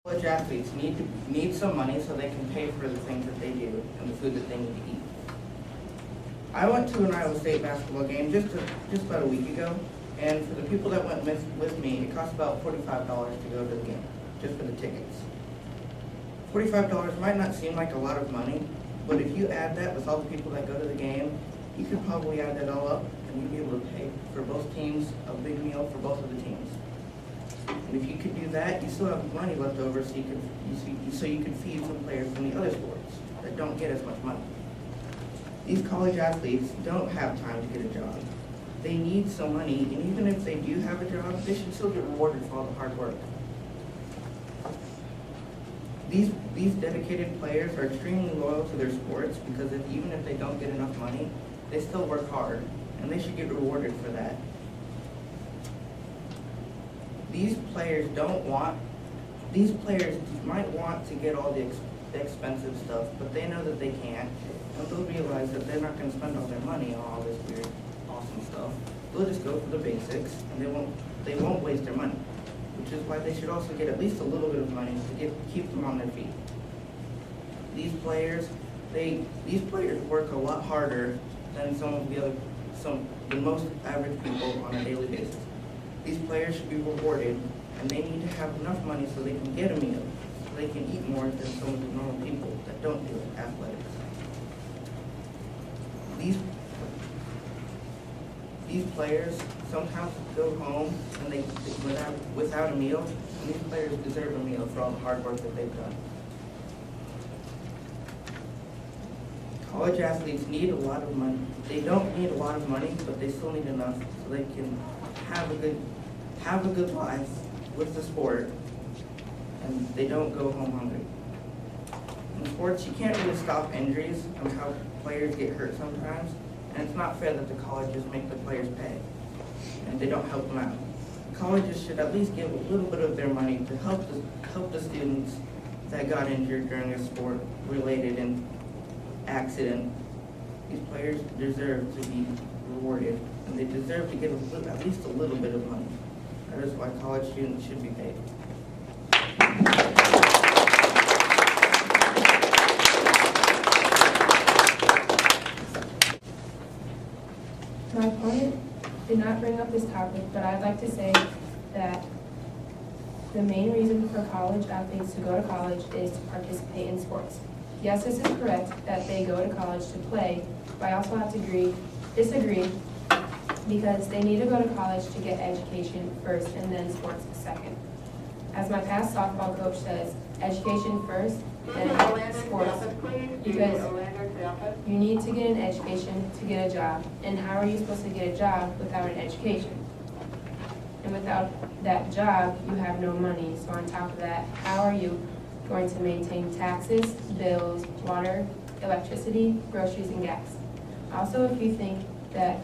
College athletes need some money so they can pay for the things that they do and the food that they need to eat. I went to an Iowa State basketball game just about a week ago, and for the people that went with me, it cost about $45 to go to the game, just for the tickets. $45 might not seem like a lot of money, but if you add that with all the people that go to the game, you could probably add that all up, and you'd be able to pay for both teams a big meal for both of the teams. And if you could do that, you still have money left over so you can feed some players from the other sports that don't get as much money. These college athletes don't have time to get a job. They need some money, and even if they do have a job, they should still get rewarded for all the hard work. These dedicated players are extremely loyal to their sports because even if they don't get enough money, they still work hard, and they should get rewarded for that. These players might want to get all the expensive stuff, but they know that they can't, and they'll realize that they're not going to spend all their money on all this weird, awesome stuff. They'll just go for the basics, and they won't waste their money, which is why they should also get at least a little bit of money to keep them on their feet. These players work a lot harder than than most average people on a daily basis. These players should be rewarded, and they need to have enough money so they can get a meal, so they can eat more than some of the normal people that don't do athletics. These players sometimes go home and without a meal, and these players deserve a meal for all the hard work that they've done. College athletes need a lot of money. They don't need a lot of money, but they still need enough so they can have a good life with the sport, and they don't go home hungry. In sports, you can't really stop injuries and how players get hurt sometimes, and it's not fair that the colleges make the players pay, and they don't help them out. Colleges should at least give a little bit of their money to help the students that got injured during a sport-related accident. These players deserve to be rewarded, and they deserve to get at least a little bit of money. That is why college students should be paid. My opponent did not bring up this topic, but I'd like to say that the main reason for college athletes to go to college is to participate in sports. Yes, this is correct that they go to college to play, but I also have to disagree because they need to go to college to get education first and then sports second. As my past softball coach says, education first, then sports. Because you need to get an education to get a job. And how are you supposed to get a job without an education? And without that job, you have no money. So on top of that, how are you going to maintain taxes, bills, water, electricity, groceries, and gas? Also, if you think that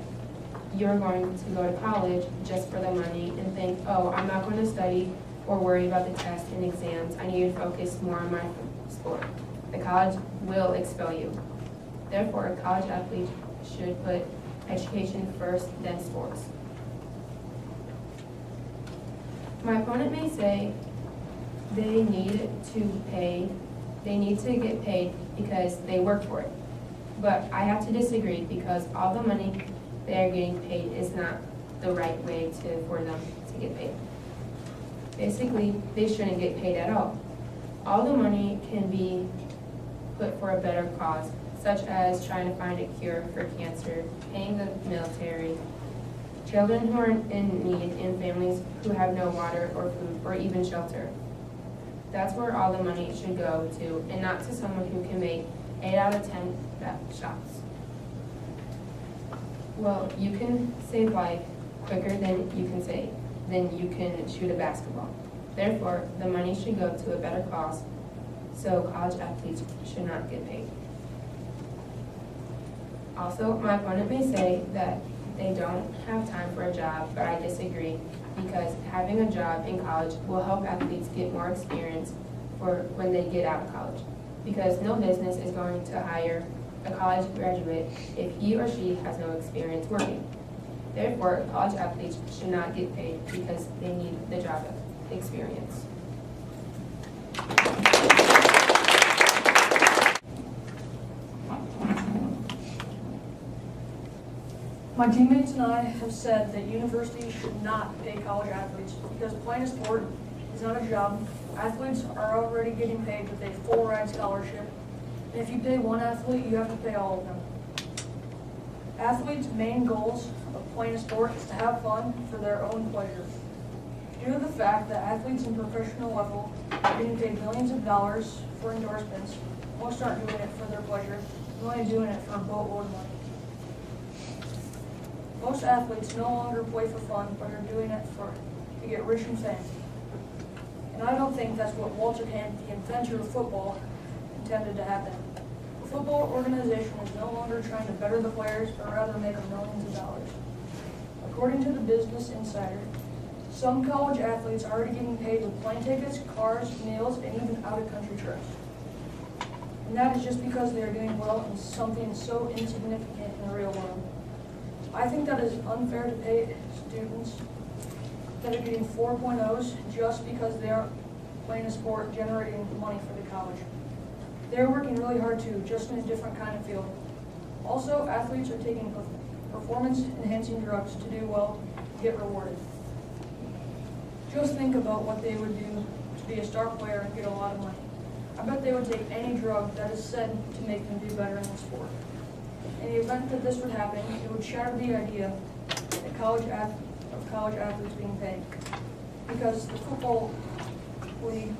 you're going to go to college just for the money and think, oh, I'm not going to study or worry about the tests and exams, I need to focus more on my sport, the college will expel you. Therefore, college athletes should put education first, then sports. My opponent may say they need to get paid because they work for it. But I have to disagree because all the money they are getting paid is not the right way for them to get paid. Basically, they shouldn't get paid at all. All the money can be put for a better cause, such as trying to find a cure for cancer, paying the military, children who are in need, and families who have no water or food or even shelter. That's where all the money should go to, and not to someone who can make 8 out of 10 shots. Well, you can save life quicker than you can shoot a basketball. Therefore, the money should go to a better cause, so college athletes should not get paid. Also, my opponent may say that they don't have time for a job, but I disagree because having a job in college will help athletes get more experience for when they get out of college. Because no business is going to hire a college graduate if he or she has no experience working. Therefore, college athletes should not get paid because they need the job experience. My teammates and I have said that universities should not pay college athletes because playing a sport is not a job. Athletes are already getting paid with a full ride scholarship. And if you pay one athlete, you have to pay all of them. Athletes' main goals of playing a sport is to have fun for their own pleasure. Due to the fact that athletes in professional level are getting paid millions of dollars for endorsements, most aren't doing it for their pleasure, they're only doing it for a boatload of money. Most athletes no longer play for fun, but are doing it to get rich and famous. And I don't think that's what Walter Camp, the inventor of football, intended to happen. The football organization is no longer trying to better the players, but rather make them millions of dollars. According to the Business Insider, some college athletes are already getting paid with plane tickets, cars, meals, and even out-of-country trips. And that is just because they are doing well in something so insignificant in the real world. I think that is unfair to pay students that are getting 4.0s just because they are playing a sport generating money for the college. They're working really hard too, just in a different kind of field. Also, athletes are taking performance-enhancing drugs to do well and get rewarded. Just think about what they would do to be a star player and get a lot of money. I bet they would take any drug that is said to make them do better in the sport. In the event that this would happen, it would shatter the idea that college athletes being paid. Because the football league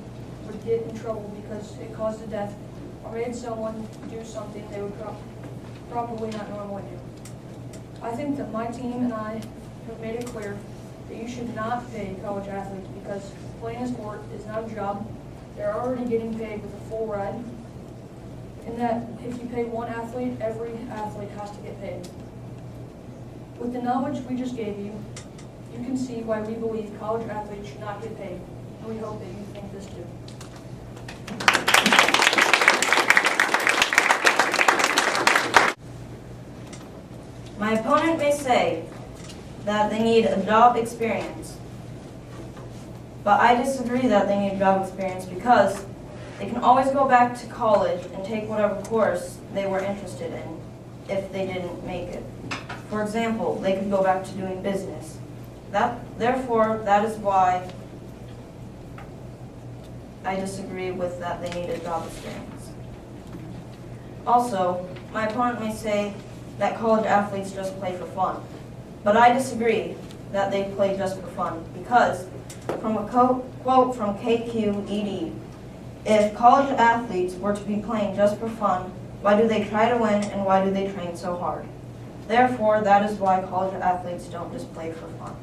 would get in trouble because it caused a death or made someone do something they would probably not normally do. I think that my team and I have made it clear that you should not pay college athletes because playing a sport is not a job. They're already getting paid with a full ride. And that if you pay one athlete, every athlete has to get paid. With the knowledge we just gave you, you can see why we believe college athletes should not get paid. And we hope that you think this too. My opponent may say that they need a job experience, but I disagree that they need job experience because they can always go back to college and take whatever course they were interested in if they didn't make it. For example, they could go back to doing business. Therefore, that is why I disagree with that they need a job experience. Also, my opponent may say that college athletes just play for fun, but I disagree that they play just for fun because, from a quote from KQED, if college athletes were to be playing just for fun, why do they try to win and why do they train so hard? Therefore, that is why college athletes don't just play for fun.